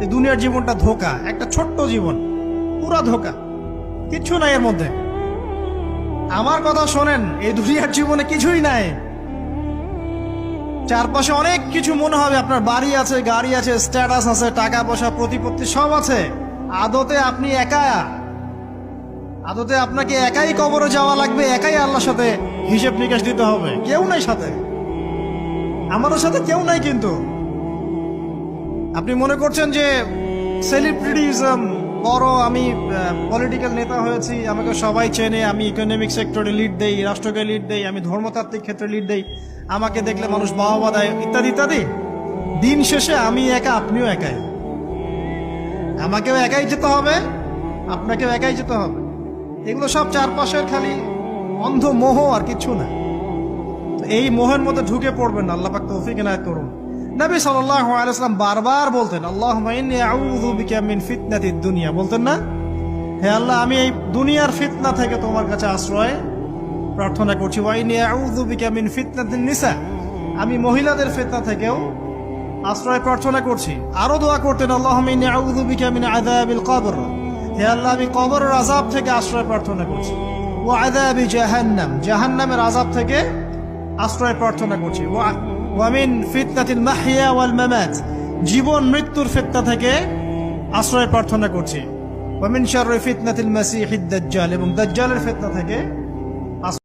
এই দুনিয়ার জীবনটা ধোঁকা, একটা ছোট্ট জীবন, পুরা ধোঁকা, কিচ্ছু নাই এর মধ্যে। আমার কথা শোনেন, এই দুনিয়ার জীবনে কিছুই নাই। চারপাশে অনেক কিছু মনে হবে, আপনার বাড়ি আছে, গাড়ি আছে, স্ট্যাটাস আছে, টাকা পয়সা, প্রতিপত্তি সব আছে। আদতে আপনি একা, আদতে আপনাকে একাই কবরে যাওয়া লাগবে, একাই আল্লাহর সাথে হিসেব নিকাশ দিতে হবে। কেউ নাই সাথে, আমাদের সাথে কেউ নাই। কিন্তু আপনি মনে করছেন যে সেলিব্রিটিজম, বড় আমি পলিটিক্যাল নেতা হয়েছি, আমাকে সবাই চেনে, আমি ইকোনমিক সেক্টরে লিড দেই, রাষ্ট্রকে লিড দেই, আমি ধর্মতাত্ত্বিক ক্ষেত্রে লিড দেই, আমাকে দেখলে মানুষ বাহবা দেয়, ইত্যাদি ইত্যাদি। দিন শেষে আমি একা, আপনিও একাই। আমাকেও একাই যেতে হবে, আপনাকেও একাই যেতে হবে। এগুলো সব চারপাশের খালি অন্ধ মোহ, আর কিছু না। এই মোহের মধ্যে ঢুকে পড়বেন না, আল্লাহ পাক তৌফিক এনায়েত করুন। নবী সাল্লাল্লাহু আলাইহি ওয়াসাল্লাম বারবার বলতেন, আল্লাহুম্মা ইন্নী আউযু বিকা মিন ফিতনাতিদ দুনিয়া, বলতেন না? হে আল্লাহ, আমি এই দুনিয়ার ফিতনা থেকে তোমার কাছে আশ্রয় প্রার্থনা করছি। ওয়া ইন্নী আউযু বিকা মিন ফিতনাতিন নিসা, আমি মহিলাদের ফিতনা থেকেও আশ্রয় প্রার্থনা করছি। আরো দোয়া করতেন, আল্লাহুম্মা ইন্নী আউযু বিকা মিন আযাবিল কবর, হে আল্লাহ, আমি কবরের আযাব থেকে আশ্রয় প্রার্থনা করছি। ওয়া আযাবি জাহান্নাম, জাহান্নামের আযাব থেকে আশ্রয় প্রার্থনা করছি। ওয়া মিন ফিতনাতিল মাহইয়া ওয়াল মামাত, জীবন মৃত্যুর ফিতনা থেকে আশ্রয় প্রার্থনা করছি। ওয়া মিন শাররি ফিতনাতিল মাসিহিদ দাজ্জাল, এবং দাজ্জালের ফিতনা থেকে